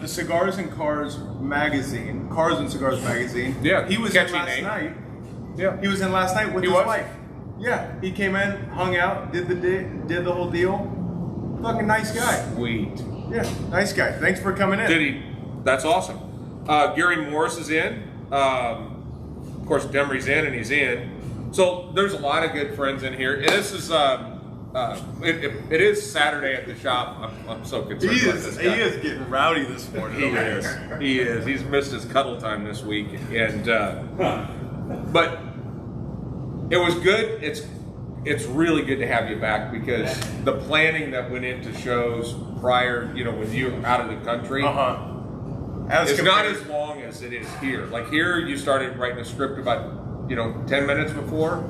the Cigars and Cars magazine, Cars and Cigars magazine. Yeah, he was in last night. Yeah, he was in last night with his wife. Yeah, he came in, hung out, did the whole deal. Fucking nice guy. Sweet. Yeah, nice guy. Thanks for coming in. Did he? That's awesome. Gary Morris is in. Of course, Demery's in, and he's in. So there's a lot of good friends in here. And this is it is Saturday at the shop. I'm so concerned about this guy. He is getting rowdy this morning. He is. He is. He's missed his cuddle time this week, and but it was good. It's really good to have you back because the planning that went into shows prior, when you were out of the country, it's not as long as it is here. Like here, you started writing a script about 10 minutes before.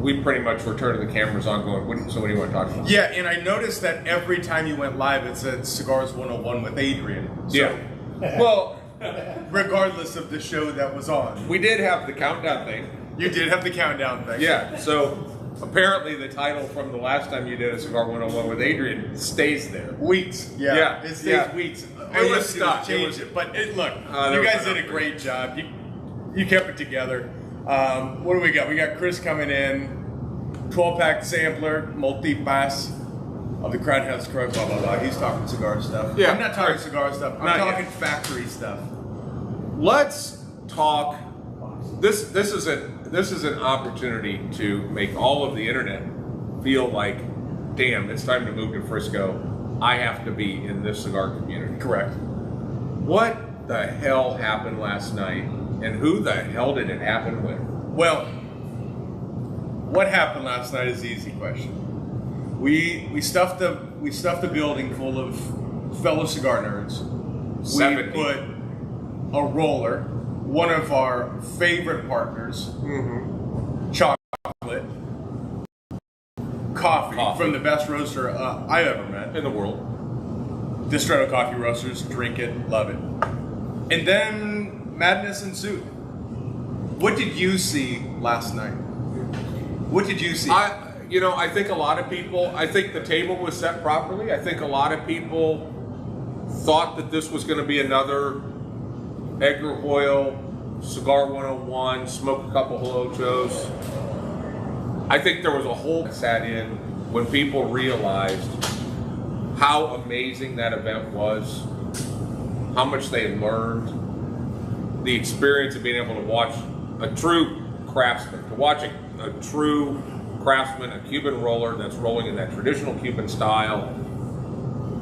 We pretty much were turning the cameras on going, so what do you want to talk about? Yeah, and I noticed that every time you went live, it said Cigars 101 with Adrian. So, yeah. Well, regardless of the show that was on. We did have the countdown thing. You did have the countdown thing. Yeah, so apparently the title from the last time you did a Cigar 101 with Adrian stays there. Weeks. Yeah. It stays weeks. It was stuck. Changed it. But look, you guys did a great job. You kept it together. What do we got? We got Chris coming in, 12-pack sampler, multi-pass of the Crown House Crow, blah, blah, blah. He's talking cigar stuff. Yeah. I'm not talking cigar stuff. I'm talking factory stuff. Let's talk. This is an opportunity to make all of the internet feel like, damn, it's time to move to Frisco. I have to be in this cigar community. Correct. What the hell happened last night? And who the hell did it happen with? Well, what happened last night is the easy question. We stuffed the building full of fellow cigar nerds. 70. We put a roller, one of our favorite partners, chocolate, coffee from the best roaster I ever met in the world. Distretto Coffee Roasters, drink it, love it. And then madness ensued. What did you see last night? What did you see? I think a lot of people, I think the table was set properly. I think a lot of people thought that this was going to be another Edgar Hoyle, Cigar 101, smoke a couple Holochos. I think there was a hole that sat in when people realized how amazing that event was, how much they learned, the experience of being able to watch a true craftsman, a true craftsman, a Cuban roller that's rolling in that traditional Cuban style,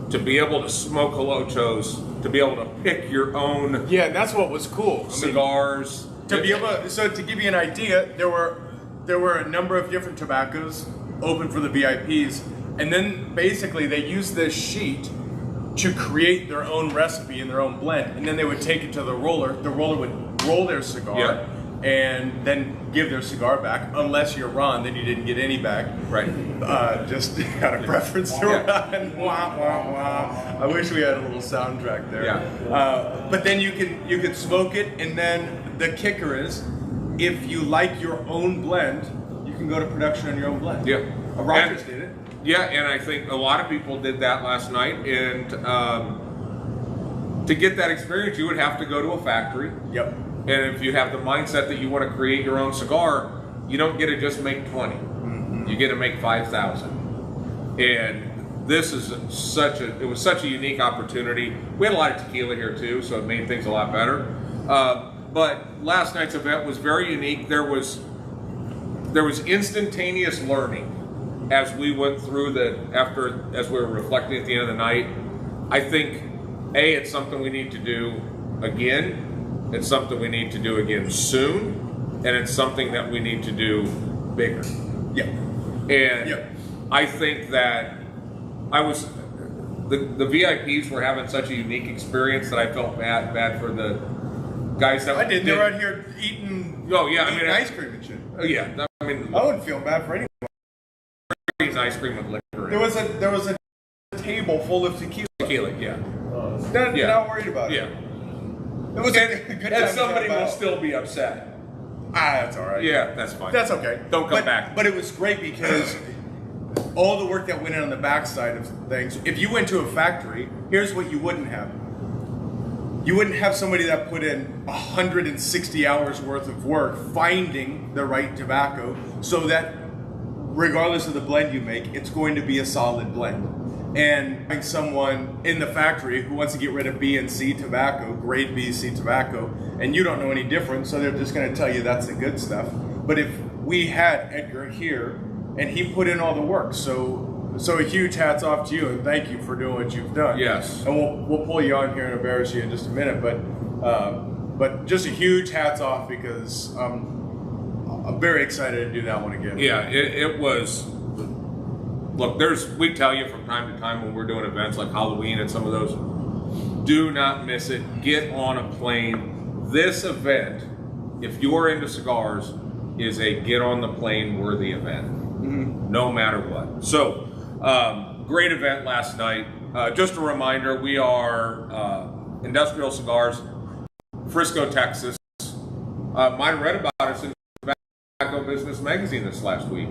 to be able to smoke Holochos, to be able to pick your own that's what was cool. cigars. To give you an idea, there were a number of different tobaccos open for the VIPs, and then basically they used this sheet to create their own recipe and their own blend, and then they would take it to the roller. The roller would roll their cigar and then give their cigar back. Unless you're Ron, then you didn't get any back. Right. Just had a preference to Ron. Wah, wah, wah. I wish we had a little soundtrack there. Yeah. But then you could smoke it, and then the kicker is, if you like your own blend, you can go to production on your own blend. Yeah. Rogers did it. Yeah, and I think a lot of people did that last night, and to get that experience, you would have to go to a factory. Yep. And if you have the mindset that you want to create your own cigar, you don't get to just make 20. You get to make 5,000. And this is it was such a unique opportunity. We had a lot of tequila here too, so it made things a lot better. But last night's event was very unique. There was instantaneous learning as we went through as we were reflecting at the end of the night. I think, it's something we need to do again. It's something we need to do again soon. And it's something that we need to do bigger. Yeah. And I think that the VIPs were having such a unique experience that I felt bad for the guys that they were out here eating ice cream and shit. Oh yeah. I wouldn't feel bad for anyone. Ice cream with liquor. There was a table full of tequila. Yeah. Not worried about it. Yeah. It was a good time. And somebody will still be upset. That's all right. Yeah, that's fine. That's okay. Don't come back. But it was great because all the work that went in on the backside of things. If you went to a factory, here's what you wouldn't have: you wouldn't have somebody that put in 160 hours worth of work finding the right tobacco so that regardless of the blend you make, it's going to be a solid blend. And having someone in the factory who wants to get rid of B and C tobacco, grade B, C tobacco, and you don't know any different, so they're just going to tell you that's the good stuff. But if we had Edgar here, and he put in all the work, so a huge hats off to you, and thank you for doing what you've done. Yes. And we'll pull you on here and embarrass you in just a minute, but just a huge hats off because I'm very excited to do that one again. Yeah, it was. Look, we tell you from time to time when we're doing events like Halloween and some of those, do not miss it. Get on a plane. This event, if you're into cigars, is a get on the plane worthy event, no matter what. So, great event last night. Just a reminder, we are Industrial Cigars, Frisco, Texas. Might have read about us in Tobacco Business Magazine this last week.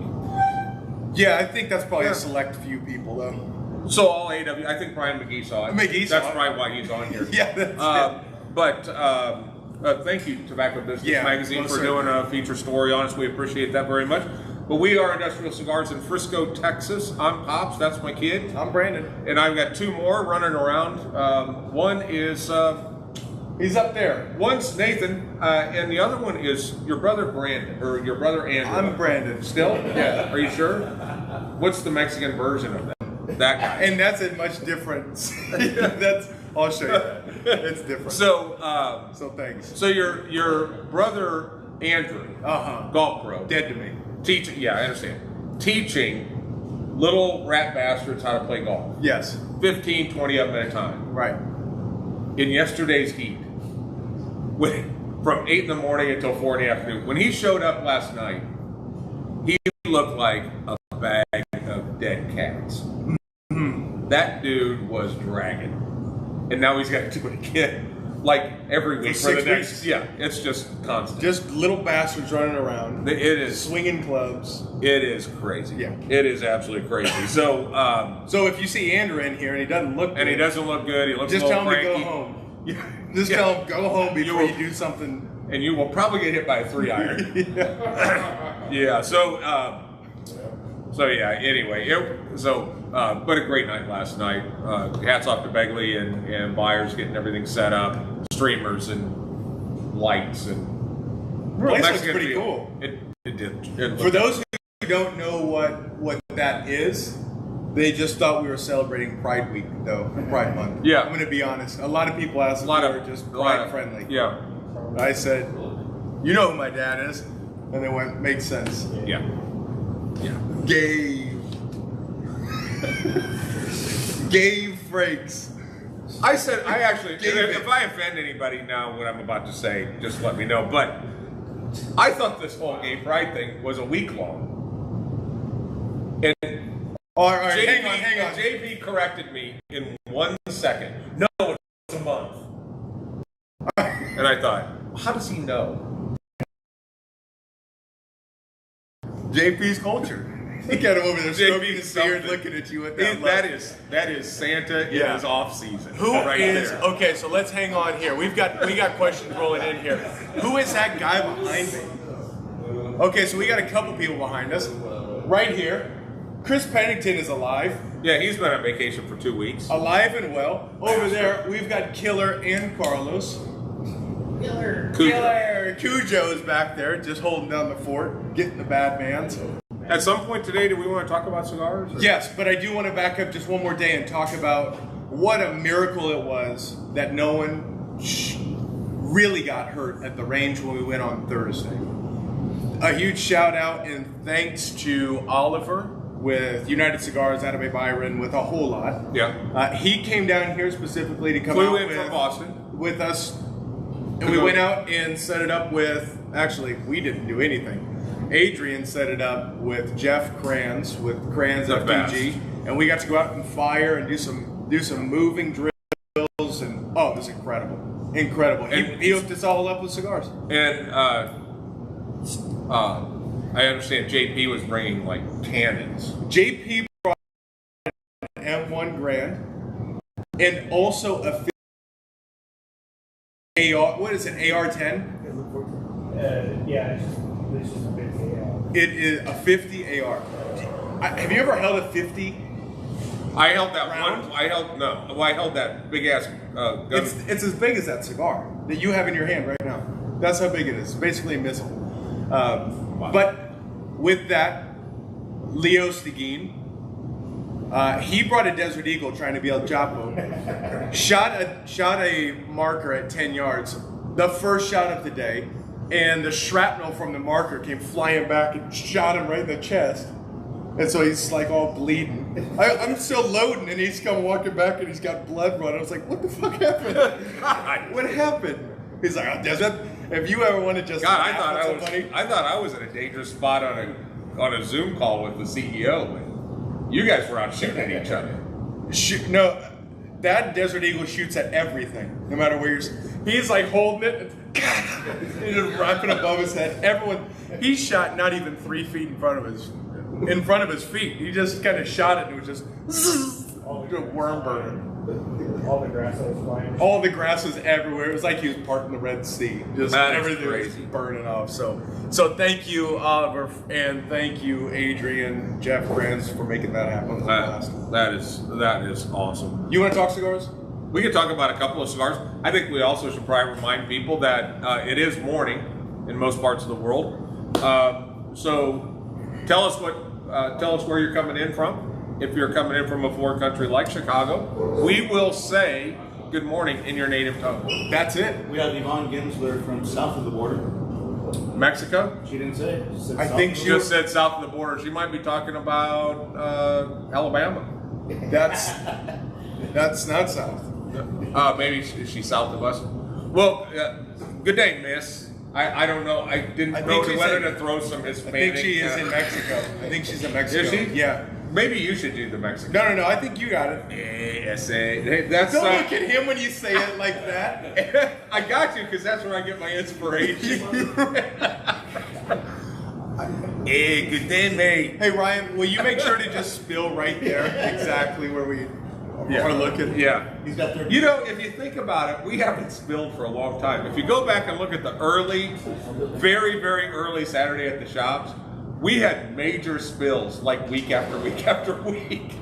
Yeah, I think that's probably a select few people, though. So all AW, I think Brian McGee saw it. That's probably why he's on here. Yeah, that's it. But thank you, Tobacco Business Magazine, for doing a feature story on us. We appreciate that very much. But we are Industrial Cigars in Frisco, Texas. I'm Pops, that's my kid. I'm Brandon. And I've got two more running around. One is... he's up there. One's Nathan, and the other one is your brother Brandon, or your brother Andrew. I'm Brandon. Still? Yeah. Are you sure? What's the Mexican version of that? That guy. And that's a much different. I'll show you that. It's different. So thanks. So your brother Andrew, golf pro, dead to me. Teaching. Yeah, I understand. Teaching little rat bastards how to play golf. Yes. 15, 20 of them at a time. Right. In yesterday's heat, from 8 in the morning until 4 in the afternoon, when he showed up last night, he looked like a bag of dead cats. That dude was dragging. And now he's got to do it again, like every week for the next 6 weeks. Yeah, it's just constant. Just little bastards running around. It is. Swinging clubs. It is crazy. Yeah. It is absolutely crazy. So if you see Andrew in here and he doesn't look good. And he doesn't look good, he looks just a little tell him cranky. to go home. Just tell him go home before you do something. And you will probably get hit by a 3-iron. Yeah. So yeah. Anyway, but a great night last night. Hats off to Begley and Byers getting everything set up, streamers and lights and. The place looks pretty cool. It did. For those who don't know what that is, they just thought we were celebrating Pride Week, though, Pride Month. Yeah. I'm going to be honest. A lot of people asked if we were just Pride friendly. Yeah. I said, you know who my dad is? And they went, makes sense. Yeah. Yeah. Gave Frakes. I actually, if I offend anybody now, what I'm about to say, just let me know. But I thought this whole gay pride thing was a week long. And all right, hang on. JP corrected me in 1 second. No, it's a month. And I thought, how does he know? JP's culture. Look at him over there, stroking his beard, looking at you with that look. That is Santa in his off season. Who is there. Okay, so let's hang on here. We got questions rolling in here. Who is that guy behind me? Okay, so we got a couple people behind us. Right here, Chris Pennington is alive. Yeah, he's been on vacation for 2 weeks. Alive and well. Over there, we've got Killer and Carlos. Killer. Cujo is back there, just holding down the fort, getting the bad man. At some point today, do we want to talk about cigars? Or? Yes, but I do want to back up just one more day and talk about what a miracle it was that no one really got hurt at the range when we went on Thursday. A huge shout out and thanks to Oliver with United Cigars out of Byron with a whole lot. Yeah. He came down here specifically to come Flew out in from Boston with us. And we went out and set it up with, actually, we didn't do anything. Adrian set it up with Jeff Kranz with Kranz FTG, and we got to go out and fire and do some moving drills, and it was incredible. He hooked us all up with cigars. And I understand JP was bringing like tannins. JP brought an M1 Grand and also a AR, what is it, AR-10? Yeah, it's just a 50 AR. It is a 50 AR. Have you ever held a 50? I held that Round? one. I held that big ass gun. It's as big as that cigar that you have in your hand right now. That's how big it is. It's basically a missile. But with that, Leo Stegin, he brought a Desert Eagle trying to be El Chapo. shot a marker at 10 yards. The first shot of the day, and the shrapnel from the marker came flying back and shot him right in the chest. And so he's like all bleeding. I'm still loading, and he's come walking back, and he's got blood running. I was like, "What the fuck happened? What happened?" He's like, "Oh, Desert. If you ever want to just I thought I was in a dangerous spot on a Zoom call with the CEO. And you guys were out shooting at each other. No, that Desert Eagle shoots at everything, no matter where you're. He's like holding it, he's just wrapping above his head. He shot not even 3 feet in front of his feet. He just kind of shot it, and it was just worm burning. All the grass that was flying. All the grass was everywhere. It was like he was parting the Red Sea. Just everything was burning off. So thank you, Oliver, and thank you, Adrian, Jeff Grants, for making that happen. That is awesome. You want to talk cigars? We can talk about a couple of cigars. I think we also should probably remind people that it is morning in most parts of the world. So tell us where you're coming in from. If you're coming in from a foreign country like Chicago, we will say good morning in your native tongue. That's it. We have Yvonne Ginsler from south of the border. Mexico? She didn't say. She said I south think of she the Just said south of the border. She might be talking about Alabama. That's not south. Maybe she's south of us. Well, good day, miss. I don't know. I didn't know whether to throw some Hispanic. I think she is in Mexico. I think she's in Mexico. Is she? Yeah. Maybe you should do the Mexican. No. I think you got it. That's Don't look at him when you say it like that. I got you because that's where I get my inspiration. Hey, good day, mate. Hey, Ryan, will you make sure to just spill right there exactly where we are looking? Yeah. He's got 30. You know, if you think about it, we haven't spilled for a long time. If you go back and look at the very, very early Saturday at the shops, we had major spills like week after week after week.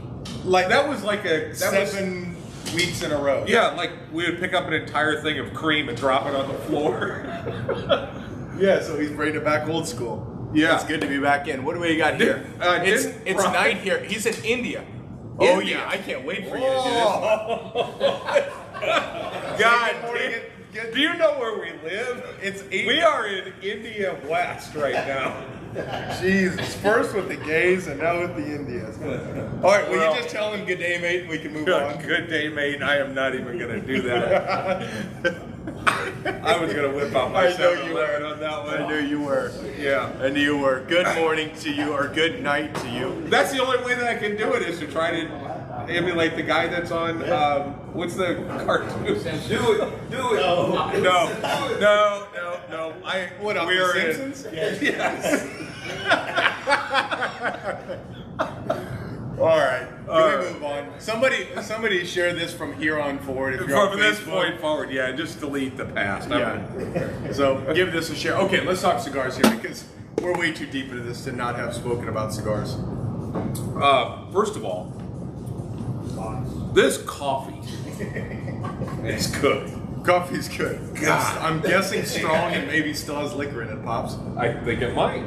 Like That was like a 7 weeks in a row. Yeah, like we would pick up an entire thing of cream and drop it on the floor. Yeah, so he's bringing it back old school. Yeah. It's good to be back in. What do we got here? It's Brian- night here. He's in India. Oh, India. yeah. I can't wait for you to do this. God, Morning. do you know where we live? We are in India West right now. Jesus. First with the gays and now with the Indians. All right, will Well- you just tell him good day, mate, and we can move on? Good day, mate. I am not even going to do that. I was going to whip out my I know you 7-Eleven were. on that one. I knew you were. Yeah. I knew you were. Good morning to you, or good night to you. That's the only way that I can do it is to try to emulate the guy that's on, what's the cartoon? Do it. No. What, on we're The in- Simpsons? Yes. All right. Can we move on? Somebody share this from here on forward. If you're on From this Facebook. point forward, yeah, just delete the past. Yeah. So give this a share. Okay, let's talk cigars here because we're way too deep into this to not have spoken about cigars. First of all, this coffee is good. Coffee's good. God. I'm guessing strong and maybe still has liquor in it, Pops. I think it might.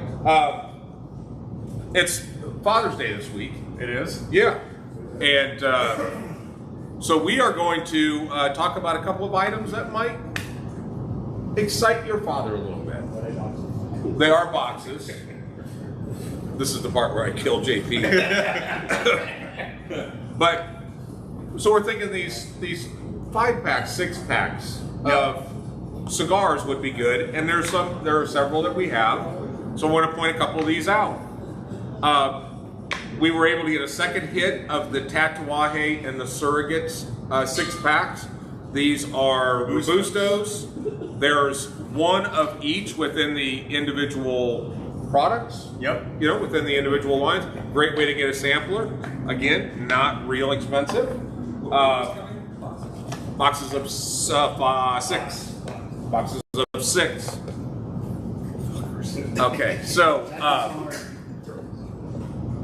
It's Father's Day this week. It is? Yeah. And so we are going to talk about a couple of items that might excite your father a little bit. They are boxes. This is the part where I kill JP. But so we're thinking these 5-packs, 6-packs of cigars would be good, and there are several that we have. So I want to point a couple of these out. We were able to get a second hit of the Tatuaje and the Surrogates 6-packs. These are Robustos. There's one of each within the individual products. Yep. You know, within the individual lines. Great way to get a sampler. Again, not real expensive. Boxes of 6. Boxes of 6. Okay, so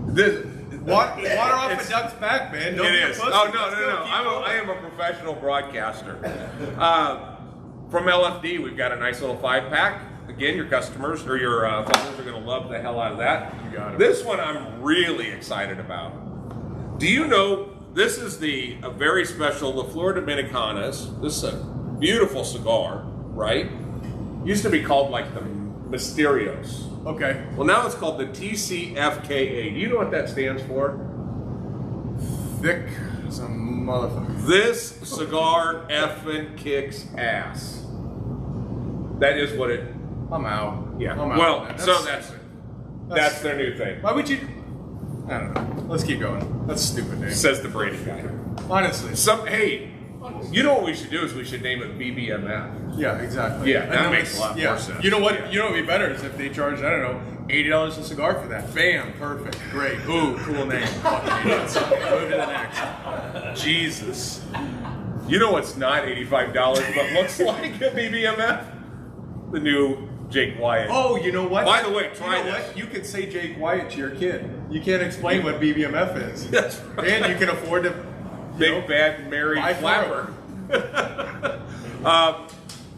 this Water off a duck's back, man. Don't it be a is. pussy. Oh no, Let's no, go. no! Keep I am a professional broadcaster. From LFD, we've got a nice little 5-pack. Again, your customers or your followers are going to love the hell out of that. You got it. This one I'm really excited about. Do you know this is a very special La Flor Dominicanas? This is a beautiful cigar, right? Used to be called like the Mysterios. Okay. Well, now it's called the TCFKA. Do you know what that stands for? Thick as a motherfucker. This cigar effing kicks ass. That is what it. I'm out. Yeah. I'm out. Well, man. so that's their new thing. Why would you? I don't know. Let's keep going. That's stupid, name. Says the Brady guy. Honestly. Hey, you know what we should do is we should name it BBMF. Yeah, exactly. Yeah, that I know makes it's- a lot more sense. You know what? Yeah. You know what would be better is if they charged, I don't know, $80 a cigar for that. Bam, perfect, great. Ooh, cool name. Fucking idiots. Move to the next. Jesus. You know what's not $85 but looks like a BBMF? The new Jake Wyatt. Oh, you know what? By the way, try you know this. what? You could say Jake Wyatt to your kid. You can't explain what BBMF is. That's right. And you can afford to. Big Bad Mary buy Flapper.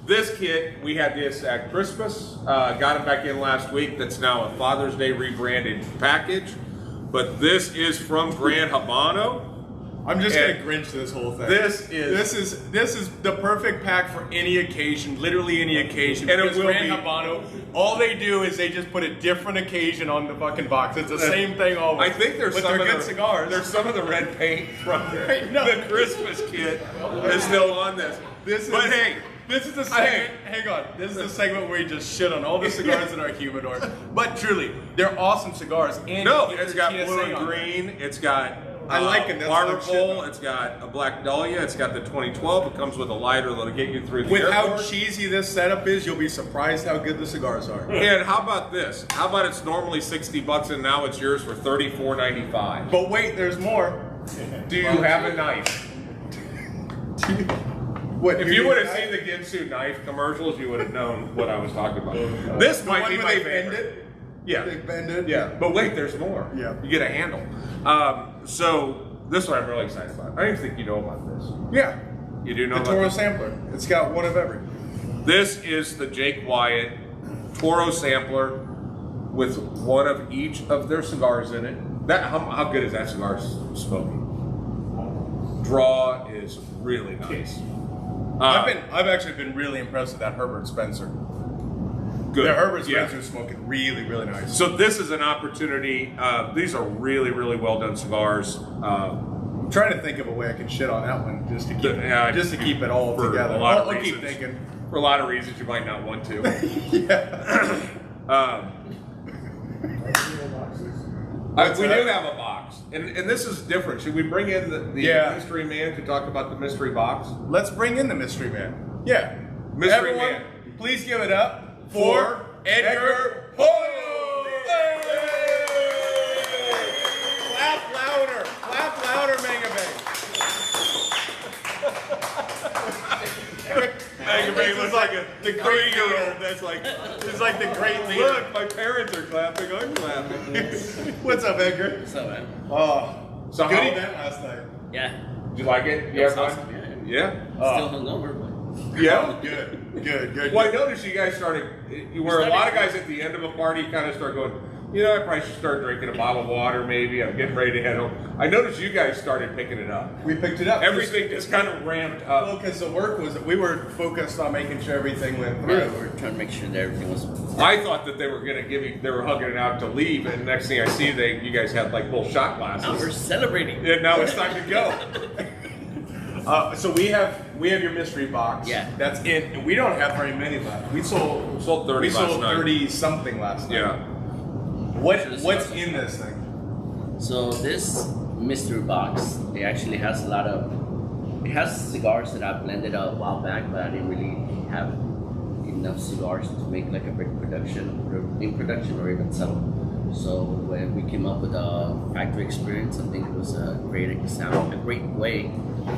This kit, we had this at Christmas. Got it back in last week. That's now a Father's Day rebranded package. But this is from Grand Habano. I'm just And gonna Grinch this whole thing. this is the perfect pack for any occasion, literally any occasion. And it because will Grand be- Habano, all they do is they just put a different occasion on the fucking box. It's the same thing always. I think there's but some they're of good the cigars. There's some of the red paint from know. the Christmas kit is still on this. But hey, this is the segment. Hang on, this is the segment where we just shit on all the cigars in our humidor. But truly, they're awesome cigars. And no, you get it's their got TSA blue and on them. green. It's got I like it, that's what I'm shitting Marble. on. It's got a Black Dahlia. It's got the 2012. It comes with a lighter that'll get you through the With how airport. cheesy this setup is, you'll be surprised how good the cigars are. And how about this? How about it's normally $60 and now it's yours for $34.95? But wait, there's more. Do you have a knife? What? If you would have seen the Ginsu knife commercials, you would have known what I was talking about. This the might one be where my they bend favorite. it, Yeah. they bend it. Yeah, but wait, there's more. Yeah. You get a handle. So this one I'm really excited about. I don't even think you know about this. Yeah. You do know The about Toro this? sampler. It's got one of every. This is the Jake Wyatt Toro sampler with one of each of their cigars in it. That how good is that cigar smoking? Draw is really nice. I've actually been really impressed with that Herbert Spencer. Good. The Herbert Yeah. Spencer's smoking really, really nice. So this is an opportunity. These are really, really well done cigars. I'm trying to think of a way I can shit on that one just to keep Yeah, it all for together. a lot of I'll keep reasons. thinking. For a lot of reasons you might not want to. Yeah. We do have a box, and this is different. Should we bring in the Yeah. mystery man to talk about the mystery box? Let's bring in the mystery man. Yeah. Mystery Everyone, man. please give it up for Edgar Hoyle. Clap louder. Clap louder, Mega Bay. Mega Bay looks like the great 3-year-old. That's like, He's like the great leader. look, my parents are clapping. I'm clapping. What's up, Edgar? So man. Oh, So good how- event last night. Yeah. Did you like it? It Yeah, was fun? awesome. Yeah. Still hungover, but Yeah. Good. Well, I noticed you guys started. Where a lot of guys at the end of a party kind of start going, you know, I probably should start drinking a bottle of water. Maybe I'm getting ready to head home. I noticed you guys started picking it up. We picked it up. Everything just kind of ramped Well, up. because the work was, we were focused on making sure everything went through. yeah, we're trying to make sure that everything was. I thought that they were gonna give you, they were hugging it out to leave, and next thing I see, you guys had like little shot Now we're glasses. celebrating. And now it's time to go. So we have your mystery box. Yeah. That's it. And we don't have very many left. We sold Sold 30 We last sold night. 30 something last night. Yeah. What's in this thing? So this mystery box, it actually has a lot of. It has cigars that I blended a while back, but I didn't really have enough cigars to make like a big production, or even sell. So when we came up with a factory experience, I think it was a great way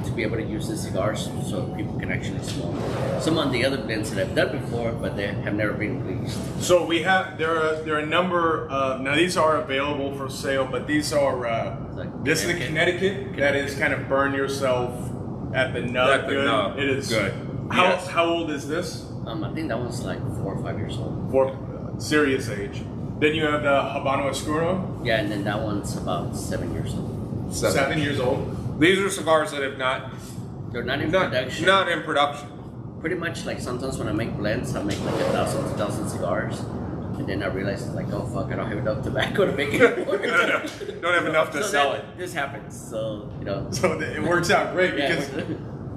to be able to use the cigars so people can actually smoke some of the other blends that I've done before, but they have never been released. So we have there are a number of, now these are available for sale, but these are this is the Connecticut that is kind of burn yourself at the nub. At the nub. It is good. How old is this? I think that one's like 4 or 5 years old. For serious age. Then you have the Habano Oscuro. Yeah, and then that one's about 7 years old. 7 years old. These are cigars that have They're not in production. Not in production. Pretty much like sometimes when I make blends, I make like 1,000, 2,000 cigars. And then I realize like, oh fuck, I don't have enough tobacco to make it anymore. Don't have enough to sell it. This happens, so you know. So it works out great Yeah. because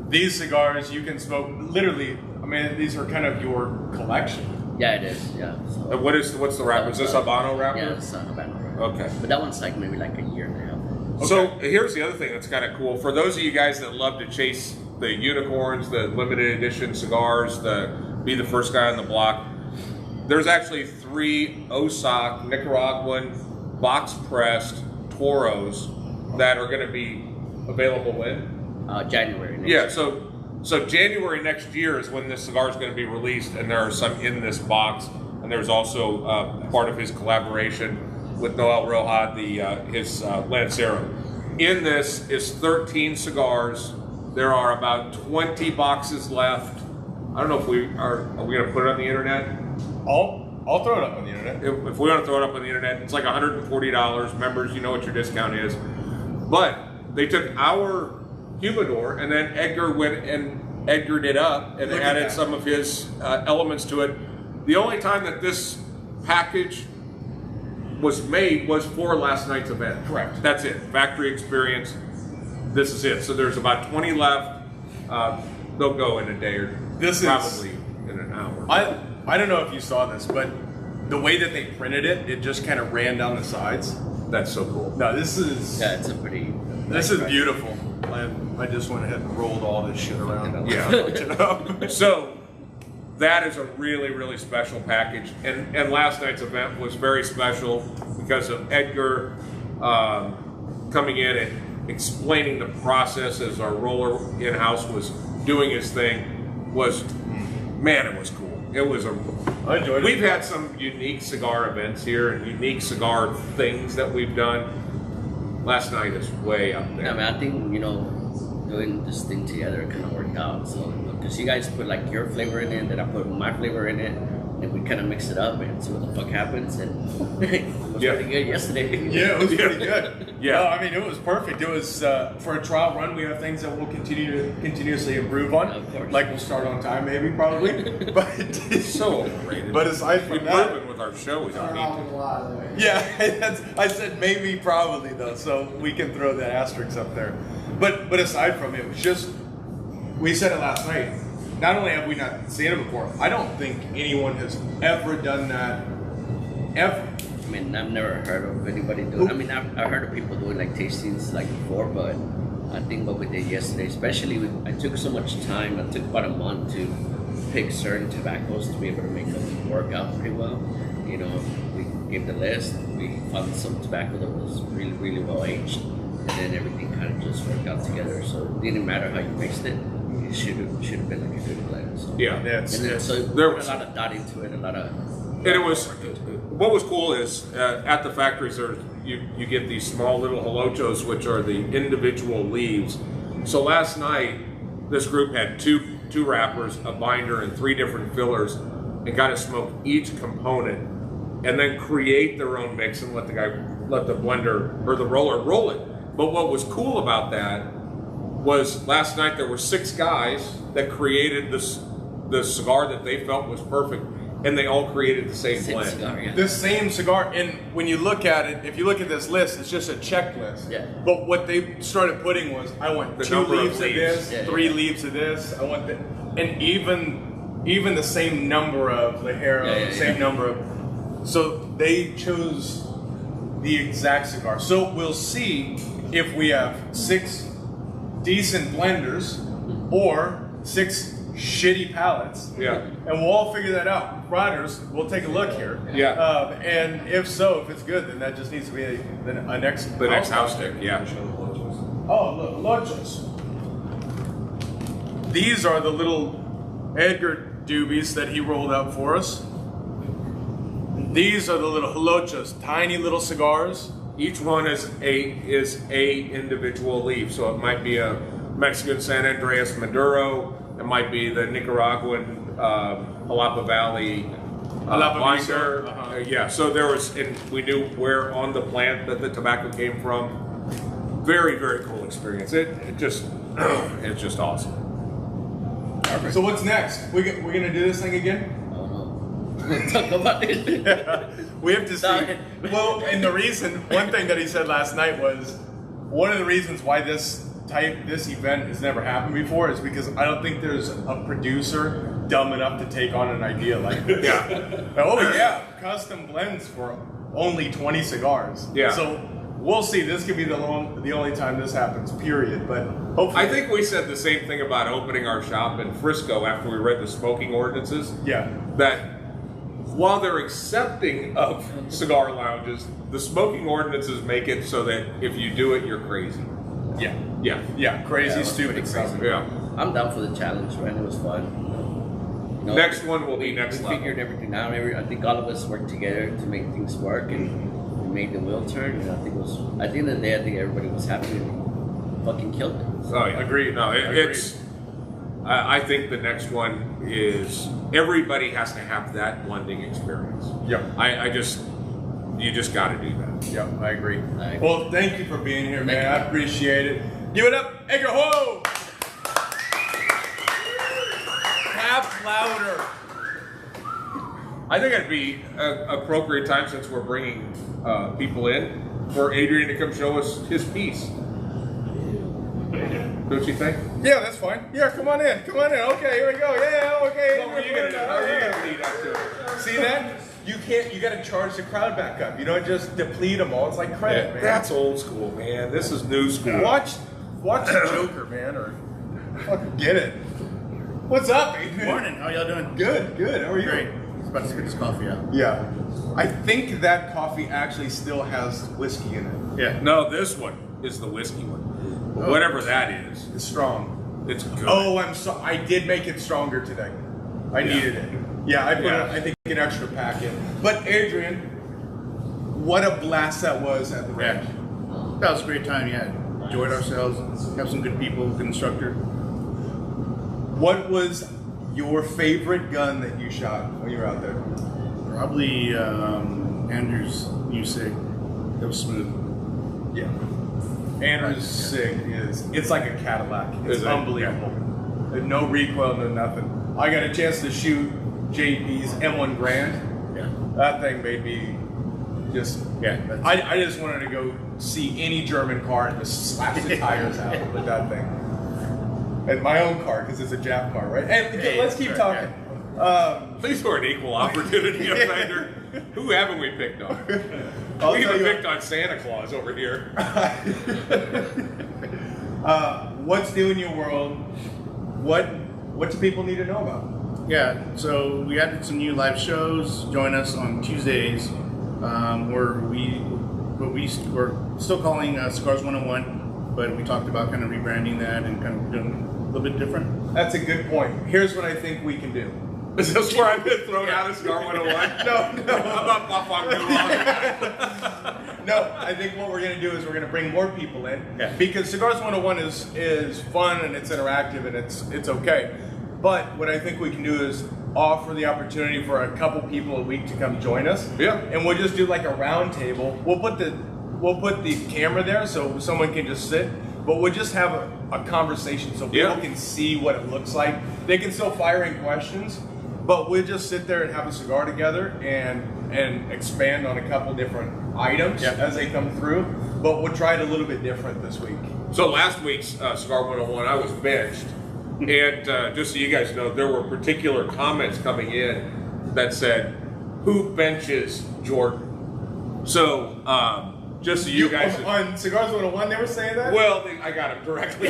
these cigars you can smoke literally. I mean, these are kind of your collection. Yeah, it is. Yeah. So, And what's the wrapper? Is this Habano wrapper? yeah, it's a Habano wrapper. Okay. But that one's like maybe like a year and a half. So here's the other thing that's kind of cool. For those of you guys that love to chase the unicorns, the limited edition cigars, be the first guy on the block, there's actually 3 Osaka Nicaraguan box pressed Toros that are going to be available in January. Next yeah. year. So January next year is when this cigar is going to be released, and there are some in this box, and there's also part of his collaboration with Noel Roja, his Lancero. In this is 13 cigars. There are about 20 boxes left. I don't know if we going to put it on the internet. I'll throw it up on the internet. If we want to throw it up on the internet, it's like $140. Members, you know what your discount is. But they took our humidor, and then Edgar went and Edgared it up and Look at added that. some of his elements to it. The only time that this package was made was for last night's event. Correct. That's it. Factory experience. This is it. So there's about 20 left. They'll go in a day or probably in an hour. I don't know if you saw this, but the way that they printed it, it just kind of ran down the sides. That's so cool. No, this is it's a pretty. this is beautiful. I just went ahead and rolled all this shit around. Yeah. So that is a really, really special package. And last night's event was very special because of Edgar coming in and explaining the process as our roller in-house was doing his thing. Man, it was cool. It was I enjoyed it. We've had some unique cigar events here and unique cigar things that we've done. Last night is way up there. I mean, I think doing this thing together kind of worked out. So because you guys put like your flavor in it, then I put my flavor in it, and we kind of mix it up and see what the fuck happens. And it was pretty good yesterday. Yeah, it was pretty good. Yeah. No, I mean, it was perfect. It was for a trial run. We have things that we'll continuously improve on. Of course. Like we'll start on time, maybe, probably. But So overrated. But aside from We've that, proven with our show we don't need to. yeah, I said maybe, probably though. So we can throw that asterisk up there. But aside from it, it was just we said it last night. Not only have we not seen it before, I don't think anyone has ever done that ever. I mean, I've never heard of anybody doing. I mean, I've heard of people doing like tastings like before, but I think what we did yesterday, especially, I took so much time. It took about a month to pick certain tobaccos to be able to make them work out pretty well. You know, we gave the list. We found some tobacco that was really, really well aged, and then everything kind of just worked out together. So it didn't matter how you mixed it. It should have been like a good blend. So. Yeah. Yeah, And then, so There put was- a lot of thought into it, a lot of. And it was, what was cool is at the factories you get these small little holochos, which are the individual leaves. So last night, this group had two wrappers, a binder, and 3 different fillers, and got to smoke each component, and then create their own mix and let the blender or the roller roll it. But what was cool about that was last night there were 6 guys that created the cigar that they felt was perfect. And they all created the same blend. Cigar, yeah. The same cigar, and when you look at it, if you look at this list, it's just a checklist. Yeah. But what they started putting was, I want The 2 number of leaves of leaves. this, Yeah, 3 yeah. leaves of this. I want that, and even the same number of Ligero, Yeah, yeah, same yeah. number of. So they chose the exact cigar. So we'll see if we have 6 decent blenders or 6 shitty pallets. Yeah. And we'll all figure that out. Riders, we'll take a look here. Yeah. And if so, if it's good, then that just needs to be a next The next house stick, yeah. Oh, look, lochos. These are the little Edgar doobies that he rolled up for us. These are the little lochos, tiny little cigars. Each one is a individual leaf, so it might be a Mexican San Andreas Maduro. It might be the Nicaraguan Jalapa Valley binder. Yeah, so there was, and we knew where on the plant that the tobacco came from. Very, very cool experience. It just, it's just awesome. So what's next? We're gonna do this thing again? I don't know. We'll talk about it. We have to see. Well, and the reason, one thing that he said last night was, one of the reasons why this event has never happened before is because I don't think there's a producer dumb enough to take on an idea like this. Yeah. Oh yeah, custom blends for only 20 cigars. Yeah. So we'll see. This could be the only time this happens. Period. But hopefully, I think we said the same thing about opening our shop in Frisco after we read the smoking ordinances. Yeah. That while they're accepting of cigar lounges, the smoking ordinances make it so that if you do it, you're crazy. Yeah. Yeah. Yeah. Crazy, Yeah, that's stupid pretty stuff. crazy. Yeah. I'm down for the challenge, man. It was fun. You know, Next one will be next we level. figured everything out. I think all of us worked together to make things work, and we made the wheel turn. And I think it was, at the end of the day, I think everybody was happy and fucking killed it. Oh, yeah. Agreed. No, Agreed. it's. I think the next one is everybody has to have that blending experience. Yep. You just got to do that. Yep, I agree. I agree. Well, thank you for being here, man. you. I appreciate it. Give it up, Edgar Ho! Half louder. I think it'd be an appropriate time, since we're bringing people in, for Adrian to come show us his piece. Don't you think? Yeah, that's fine. Yeah, come on in. Come on in. Okay, here we go. Yeah, okay. How are you gonna lead up to it? See that? You can't. You got to charge the crowd back up. You don't just deplete them all. It's like credit, man. That's old school, man. This is new school. Watch the Joker, man, or fucking get it. What's up, Adrian? Morning, how y'all doing? Good, good. How are you? Great. Just about to spit this coffee out. Yeah. I think that coffee actually still has whiskey in it. Yeah. No, this one is the whiskey one. Whatever that is, It's strong. it's good. Oh, I'm so. I did make it stronger today. I needed it. Yeah, I put, Yeah. I think, an extra pack in. But Adrian, what a blast that was at the Yeah. ranch. That was a great time, yeah. Enjoyed ourselves, have some good people, good instructor. What was your favorite gun that you shot when you were out there? Probably Andrew's new sig. That was smooth. Yeah. Andrew's SIG it's like a Cadillac. It's Is it? unbelievable. There's no recoil, no nothing. I got a chance to shoot JP's M1 Grand. Yeah. That thing made me just. Yeah. That's, I just wanted to go see any German car and just slap the tires out with that thing. And my own car, because it's a Jap car, right? And Hey, let's keep right, talking. Please, we're an equal opportunity offender. Who haven't we picked on? I'll We tell even you picked on Santa Claus over here. What's new in your world? What do people need to know about? yeah, so we added some new live shows. Join us on Tuesdays, where we're still calling Cigars 101, but we talked about kind of rebranding that and kind of doing a little bit different. That's a good point. Here's what I think we can do. Is this where I've been thrown out of Cigar 101? No. I'm not off too long. No, I think what we're going to do is we're going to bring more people in. Yeah. Because Cigars 101 is fun and it's interactive and it's okay. But what I think we can do is offer the opportunity for a couple people a week to come join us. Yeah. And we'll just do like a round table. We'll put the camera there so someone can just sit, but we'll just have a conversation so people Yeah. can see what it looks like. They can still fire in questions, but we'll just sit there and have a cigar together and expand on a couple different items Yeah. as they come through. But we'll try it a little bit different this week. So last week's Cigar 101, I was benched. And just so you guys know, there were particular comments coming in that said, "Who benches Jordan?" So Just so you guys. On Cigars 101, they were saying that? Well, I got him directly.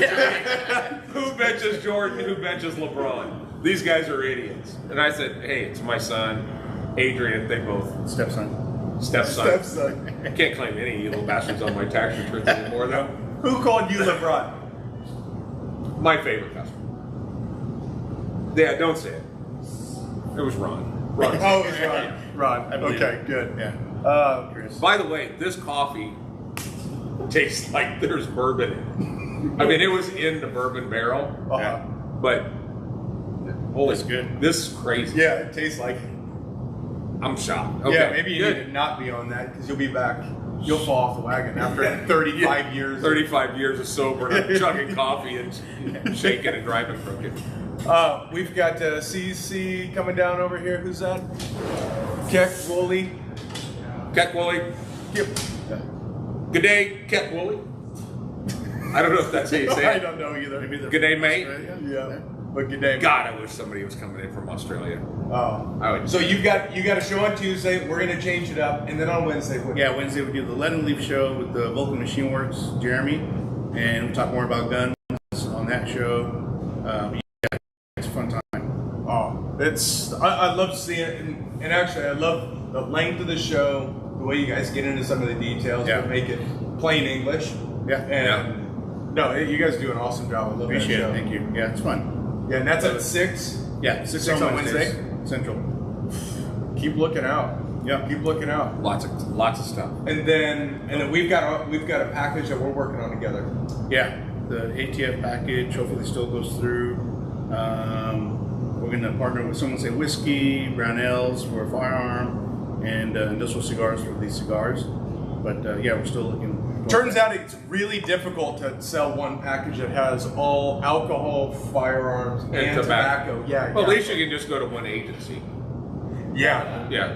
Who benches Jordan? Who benches LeBron? These guys are idiots. And I said, hey, it's my son, Adrian. They both Stepson. Stepson. I can't claim any of you little bastards on my tax returns anymore, though. Who called you LeBron? My favorite customer. Yeah, don't say it. It was Ron. Ron. Oh, it was Ron. Ron. I believe Okay, it. good. Yeah. Chris. By the way, this coffee tastes like there's bourbon in it. I mean, it was in the bourbon barrel, Uh-huh. but holy, It's good. This is crazy. Yeah, it tastes like. I'm shocked. Okay, Yeah, maybe you good. need to not be on that because you'll be back. You'll fall off the wagon after 35 years. 35 years of sober, and I'm chugging coffee and shaking and driving crooked. We've got CC coming down over here. Who's that? Keck Woolley. Keck Woolley. Yep. Good day, Keck Woolley. I don't know if that's how you say I it. don't know either. Maybe Good day, mate. Yeah. But good day. God, I wish somebody was coming in from Australia. Oh. I would. So you got a show on Tuesday. We're gonna change it up, and then on Wednesday. Yeah, Wednesday we do the Let 'Em Leave show with the Vulcan Machine Works, Jeremy, and we talk more about guns on that show. Yeah, it's a fun time. Oh, I love seeing it, and actually I love the length of the show, the way you guys get into some of the details, Yeah. but make it plain English. Yeah. And no, you guys do an awesome job. I love Appreciate that it. show. Thank you. Yeah, it's fun. Yeah, and that's at 6. Yeah, 6 6 on Wednesdays, Wednesday? Central. Keep looking out. Yeah. Keep looking out. Lots of stuff. And then we've got a package that we're working on together. Yeah, the ATF package hopefully still goes through. We're going to partner with Someone Say Whiskey, Brown Ales for a firearm, and Industrial Cigars for these cigars. But yeah, we're still looking. Turns out it's really difficult to sell one package that has all alcohol, firearms, and tobacco. Yeah. Well, at least you can just go to one agency. Yeah. Yeah.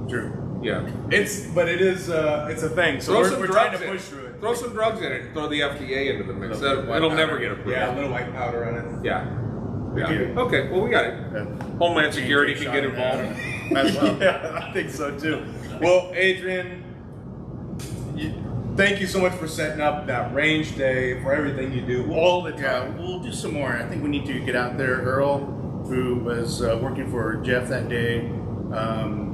True. Yeah. It's a thing. So we're trying to push through it. Throw some drugs in it and throw the FDA into the mix. It'll never get approved. Yeah, a little white powder on it. Yeah. Yeah. do. Okay, well, we got it. Yeah. Homeland Security can get involved. Might as well. Yeah, I think so too. Well, Adrian, thank you so much for setting up that range day, for everything you do all the Yeah, time. we'll do some more. I think we need to get out there. Earl, who was working for Jeff that day,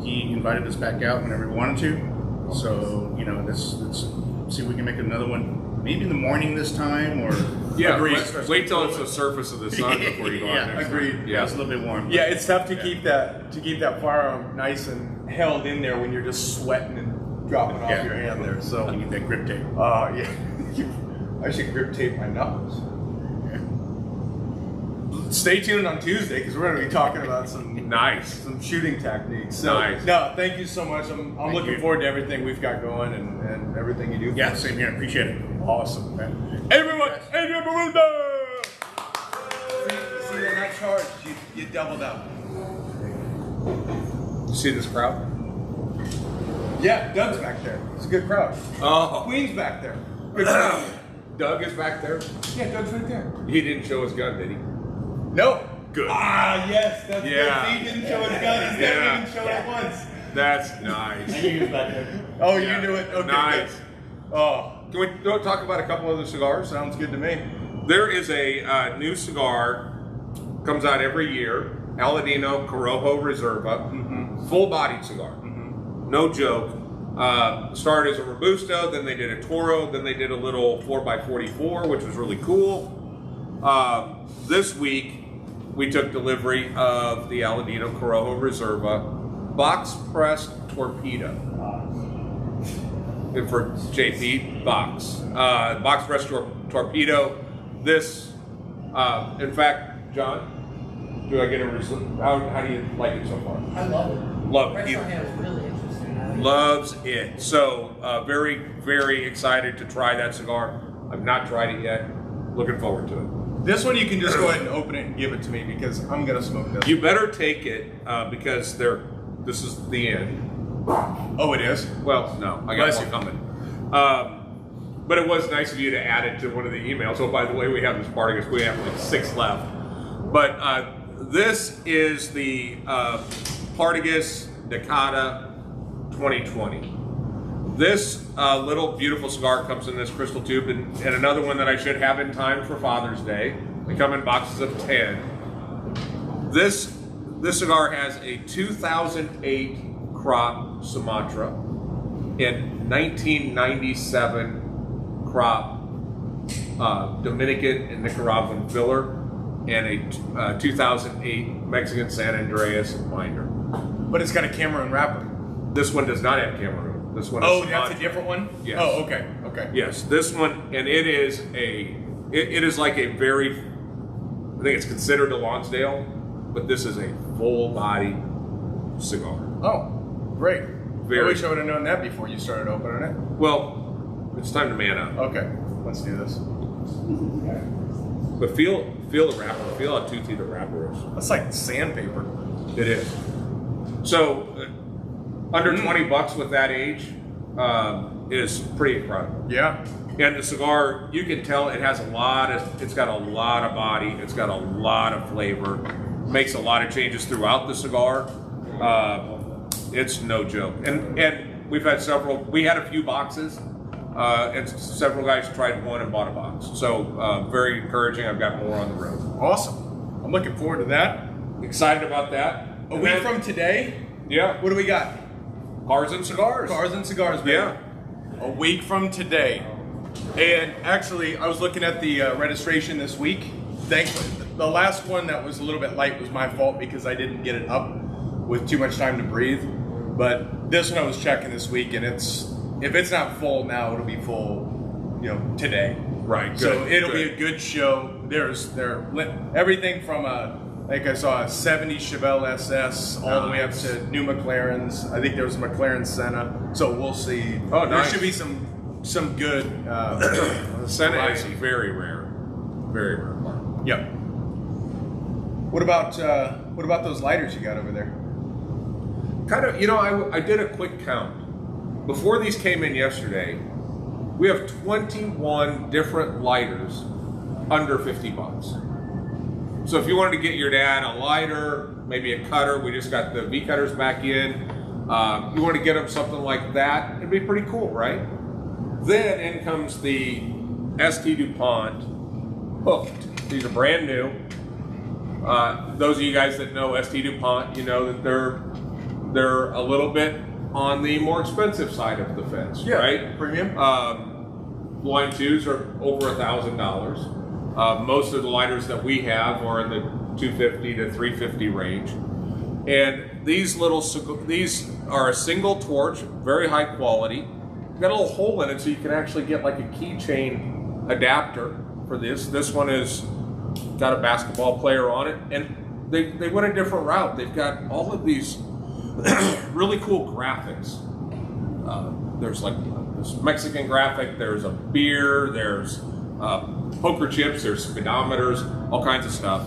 he invited us back out whenever we wanted to. So, you know, let's see if we can make another one. Maybe in the morning this time, or Yeah, Agreed. wait till it's the surface of the sun before you go out Yeah, next time. agreed. yeah, it's a little bit warm. Yeah, it's tough to keep that firearm nice and held in there when you're just sweating and dropping off Yeah. your hand there. So, You need that grip tape. yeah, I should grip tape my knuckles. Stay tuned on Tuesday because we're going to be talking about some shooting techniques. So, Nice. No, thank you so much. I'm Thank looking you. forward to everything we've got going and everything you do. Yeah, same here. Appreciate it. Awesome. Everyone, Adrian Barunda! See that not charged, you doubled up. You see this crowd? Yeah, Doug's back there. It's a good crowd. Oh, Queen's back there. Good crowd. Doug is back there. Yeah, Doug's right there. He didn't show his gun, did he? No. Good. Ah, yes, that's Yeah. good. He didn't show his gun. He's never Yeah. even shown it once. That's nice. He was back there. Oh, Yeah. you knew it? Okay, Nice. good. Oh, Can we go talk about a couple other cigars? sounds good to me. There is a new cigar, comes out every year, Aladino Corojo Reserva, full-bodied cigar, no joke. Started as a Robusto, then they did a Toro, then they did a little 4x44, which was really cool. This week, we took delivery of the Aladino Corojo Reserva box-pressed torpedo. And for JP, box press torpedo. This, in fact, John, do I get a result? How do you like it so far? I love it. Love Price it. on hand is really interesting. Loves it. So very, very excited to try that cigar. I've not tried it yet. Looking forward to it. This one you can just go ahead and open it and give it to me because I'm gonna smoke this. You better take it because this is the end. Oh, it is? Well, no, I got Bless more you. coming. But it was nice of you to add it to one of the emails. Oh, by the way, we have this Spartacus. We have like 6 left. But this is the Spartacus Decada 2020. This little beautiful cigar comes in this crystal tube, and another one that I should have in time for Father's Day. They come in boxes of 10. This cigar has a 2008 crop Sumatra and 1997 crop Dominican and Nicaraguan filler, and a 2008 Mexican San Andreas binder. But it's got a Cameroon wrapper. This one does not have Cameroon. This one is Oh, Sumatra. that's a different one? Yes. Oh, okay, okay. Yes, this one, and it is like a very, I think it's considered a Lonsdale, but this is a full body cigar. Oh, great. Very. I wish I would have known that before you started opening it. Well, it's time to man up. Okay, let's do this. But feel the wrapper. Feel how toothy the wrapper is. That's like sandpaper. It is. So, under 20 bucks with that age is pretty incredible. Yeah. And the cigar, you can tell it has it's got a lot of body, it's got a lot of flavor, makes a lot of changes throughout the cigar. It's no joke. And we had a few boxes, and several guys tried one and bought a box. So very encouraging. I've got more on the road. Awesome. I'm looking forward to that. Excited about that. A week from today, Yeah. what do we got? Cars and cigars. Cars and Cigars, baby. Yeah. A week from today. And actually, I was looking at the registration this week. Thankfully, the last one that was a little bit light was my fault because I didn't get it up with too much time to breathe. But this one I was checking this week, and if it's not full now, it'll be full, today. Right. So good, it'll good. be a good show. Everything from like I saw a 70 Chevelle SS all the way up to new McLarens. I think there was a McLaren Senna. So we'll see. Oh, There nice. should be some good. The Senna is variety. very rare. Very rare. Yep. What about those lighters you got over there? Kind of, I did a quick count. Before these came in yesterday, we have 21 different lighters under 50 bucks. So if you wanted to get your dad a lighter, maybe a cutter, we just got the V cutters back in. You want to get him something like that, it'd be pretty cool, right? Then in comes the ST DuPont Hooked. These are brand new. Those of you guys that know ST DuPont, you know that they're a little bit on the more expensive side of the fence, right? Premium. Line 2s are over $1,000. Most of the lighters that we have are in the $250 to $350 range. And these are a single torch, very high quality. Got a little hole in it so you can actually get like a keychain adapter for this. This one is got a basketball player on it, and they went a different route. They've got all of these really cool graphics. There's like this Mexican graphic, there's a beer, there's poker chips, there's speedometers, all kinds of stuff.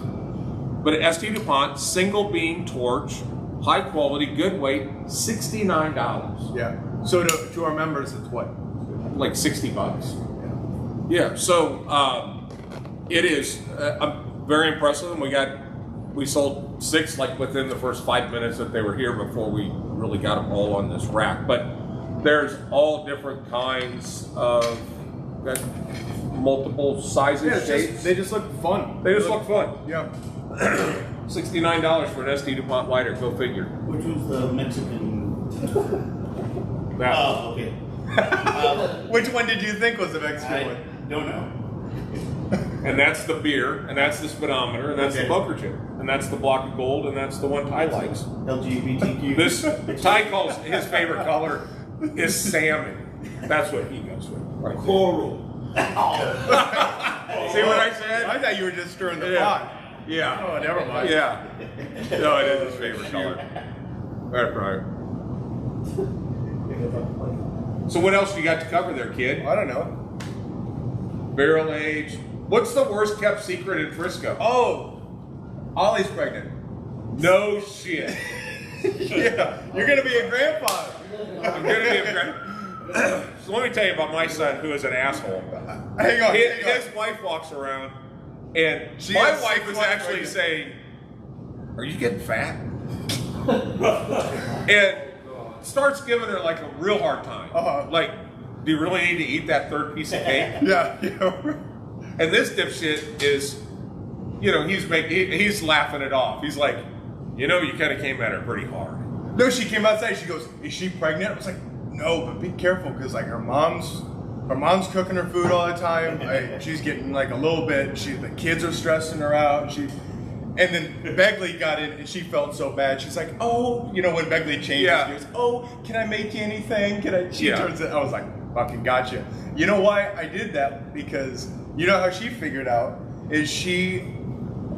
But at ST DuPont, single beam torch, high quality, good weight, $69. Yeah. So to our members, it's what? Like 60 bucks. Yeah, so it is very impressive, and we sold 6 like within the first 5 minutes that they were here before we really got them all on this rack. But there's all different kinds of multiple sizes, shapes. They just look fun. They just look fun. Yeah. $69 for an ST DuPont lighter, go figure. Which was the Mexican? That- Oh, okay. Which one did you think was the Mexican I one? don't know. And that's the beer, and that's the speedometer, and that's the Okay. poker chip, and that's the block of gold, and that's the one Ty likes. LGBTQ. This Ty calls his favorite color is salmon. That's what he goes with. Right there. Coral. See what I said? I thought you were just stirring the Yeah. pot. Yeah. Oh, never mind. Yeah. No, it is his favorite color. That's right. So what else you got to cover there, kid? I don't know. Barrel age. What's the worst kept secret in Frisco? Oh, Ollie's pregnant. No shit. Yeah, you're gonna be a grandfather. I'm gonna be a grand. So let me tell you about my son, who is an asshole. Hang on. His wife walks around, and She my has wife 6 is months actually pregnant. saying, "Are you getting fat?" And starts giving her like a real hard time. Like, do you really need to eat that third piece of cake? Yeah. And this dipshit is, you know, he's laughing it off. He's like, you know, you kind of came at her pretty hard. No, she came outside. She goes, "Is she pregnant?" I was like, "No, but be careful because like her mom's cooking her food all the time. She's getting like a little bit. The kids are stressing her out. And then Begley got in and she felt so bad. She's like, "Oh, you know when Begley changes, she goes, oh, can I make you anything? Can I?" She turns it. I was like, "Fucking gotcha." You know why I did that? Because you know how she figured out is she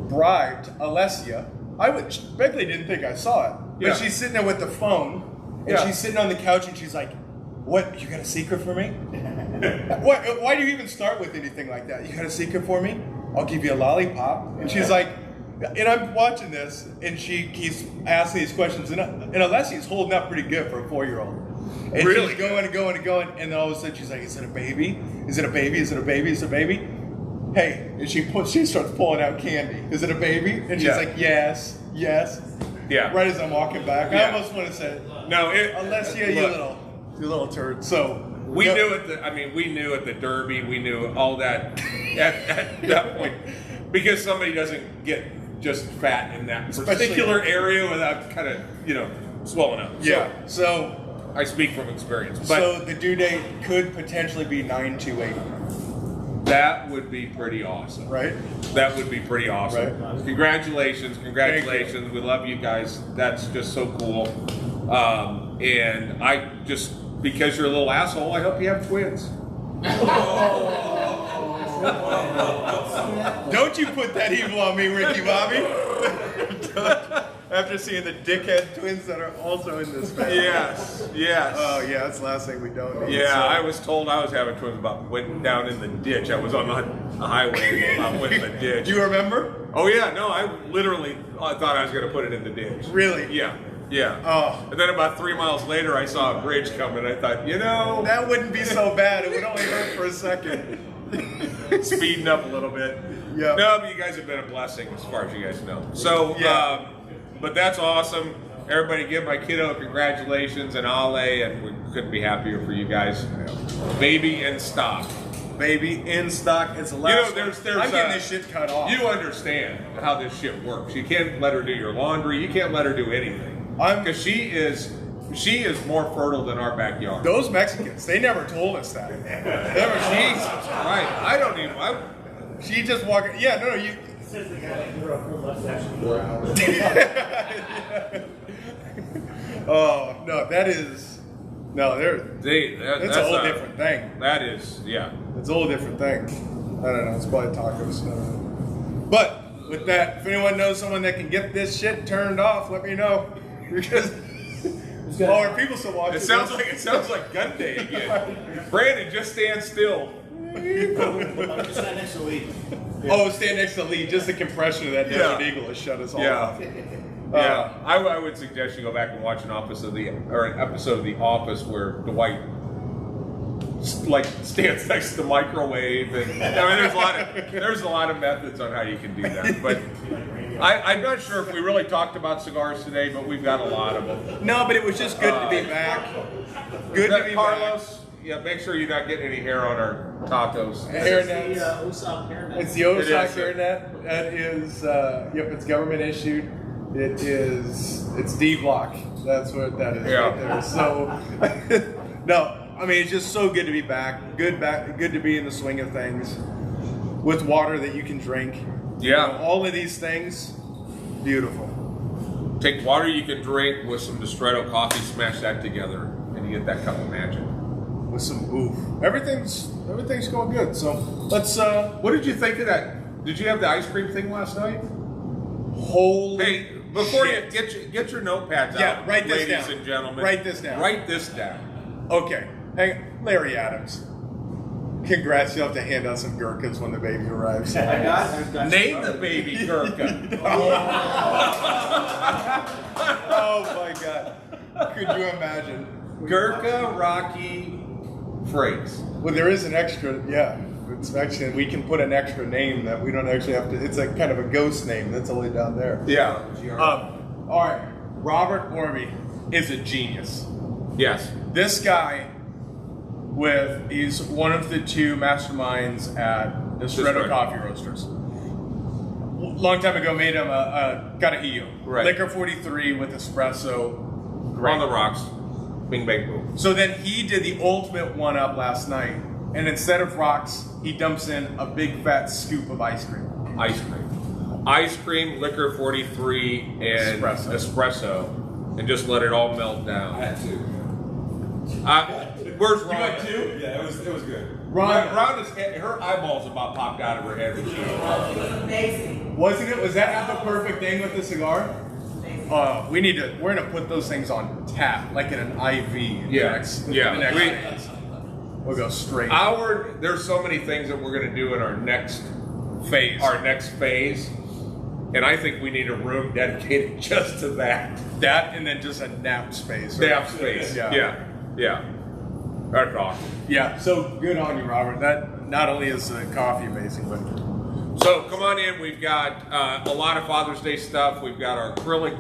bribed Alessia. Begley didn't think I saw it, but she's sitting there with the phone and she's sitting on the couch and she's like, "What? You got a secret for me? Why do you even start with anything like that? You got a secret for me? I'll give you a lollipop." And she's like, and I'm watching this, and she keeps asking these questions, and Alessia's holding up pretty good for a 4-year-old. And really? She's going and going and going, and then all of a sudden she's like, "Is it a baby? Is it a baby? Is it a baby? Is it a baby?" Hey, and she starts pulling out candy. "Is it a baby?" And she's like, "Yes, yes." Yeah. Right as I'm walking back, I almost want to say, No, Alessia, you little turd. So we knew at the Derby, we knew all that at that point, because somebody doesn't get just fat in that particular area without kind of, you know, swelling up. So I speak from experience. But so the due date could potentially be 9/28, that would be pretty awesome. right? That would be pretty awesome. Right. Congratulations. We love you guys. That's just so cool. And I just, because you're a little asshole, I hope you have twins. Don't you put that evil on me, Ricky Bobby. After seeing the dickhead twins that are also in this family. Yes. Oh yeah, that's the last thing we don't need. Yeah, So- I was told I was having twins about went down in the ditch. I was on the highway and I went in the ditch. Do you remember? Oh yeah, no, I literally thought I was going to put it in the ditch. Really? Yeah. Oh. And then about 3 miles later, I saw a bridge coming. I thought, you know, That wouldn't be so bad. It would only hurt for a second. speeding up a little bit. Yeah. No, but you guys have been a blessing as far as you guys know. So, Yeah. but that's awesome. Everybody give my kiddo congratulations and Ale, and we couldn't be happier for you guys. Baby in stock. Baby in stock. It's the last. there's I'm getting this shit cut off. You understand how this shit works. You can't let her do your laundry. You can't let her do anything. Because she is more fertile than our backyard. Those Mexicans, they never told us that. Right. I don't even. She just walking. Yeah, no, you. Says the guy that grew a full mustache in 4 hours. Oh no, that is no. That's a whole different thing. That is, yeah. It's a whole different thing. I don't know. It's probably tacos. I don't know. But with that, if anyone knows someone that can get this shit turned off, let me know. Because are people still watching? It sounds like gun day again. Brandon, just stand still. Just that next week. Oh, stand next to Lee. Just the compression of that Desert Eagle has shut us all off. Yeah, I would suggest you go back and watch an episode of The Office where Dwight stands next to the microwave, and I mean there's a lot of methods on how you can do that. But I'm not sure if we really talked about cigars today, but we've got a lot of them. No, but it was just good to be back. Good to be Carlos. Yeah, make sure you're not getting any hair on our tacos. back. Hairnets. Osam hairnet. It's the Osaka It is. hairnet. That is, it's government issued. It's D block. That's what that is Yeah. right there. So, no, I mean it's just so good to be back. Good to be in the swing of things with water that you can drink. Yeah. You know, all of these things, beautiful. Take water you can drink with some Distretto coffee, smash that together, and you get that cup of magic. With some oof. Everything's going good. So let's What did you think of that? Did you have the ice cream thing last night? holy Hey, before shit. you get your notepads Yeah, out, write this ladies down. and gentlemen. Write this down. Write this down. Okay, hey, Larry Adams. Congrats, you'll have to hand out some Gurkhas when the baby arrives. I got Name the baby Gurkha. Oh my God. Could you imagine? Gurkha Rocky Freights. Well, there is an extra, it's actually, we can put an extra name that we don't actually have to, it's a kind of a ghost name that's only down there. Yeah. All right, Robert Orby is a genius. Yes. This guy, he's one of the two masterminds at the Shredder Shredder. Coffee Roasters. Long time ago, made him a Carajillo. Right. Liquor 43 with espresso. On the rocks. Bing, bang, boom. So then he did the ultimate one up last night, and instead of rocks, he dumps in a big fat scoop of ice cream. Ice cream. Ice cream, liquor 43, and espresso. And just let it all melt down. I had two. Where's Ron? You got two? Yeah, it was good. Ron is, her eyeballs about popped out of her head. It was amazing. Wasn't it? Was that the perfect thing with the cigar? We're gonna put those things on tap, like in an IV. Yeah. We'll go straight. There's so many things that we're gonna do in our next phase. And I think we need a room dedicated just to that. That and then just a nap space. Nap space. Yeah. That's awesome. Yeah. So good on you, Robert. That not only is the coffee amazing, but So come on in. We've got a lot of Father's Day stuff. We've got our acrylic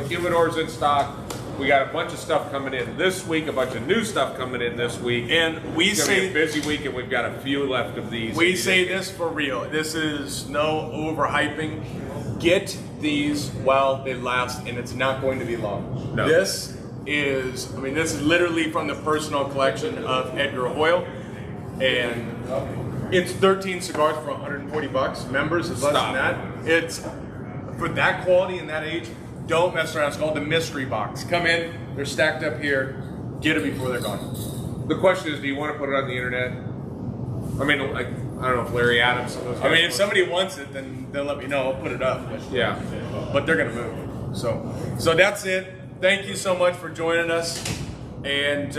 humidors in stock. We got a bunch of stuff coming in this week, a bunch of new stuff coming in this week. And it's gonna be a busy week, and we've got a few left of these. we say this for real. This is no overhyping. Get these while they last, and it's not going to be long. No. This is literally from the personal collection of Edgar Hoyle, and it's 13 cigars for $140. Members is less Stop. than that. It's for that quality and that age. Don't mess around. It's called the mystery box. Come in. They're stacked up here. Get them before they're gone. The question is, do you want to put it on the internet? I mean, like, I don't know if Larry Adams. If somebody wants it, then they'll let me know. I'll put it up. Yeah. But they're gonna move. So that's it. Thank you so much for joining us, and.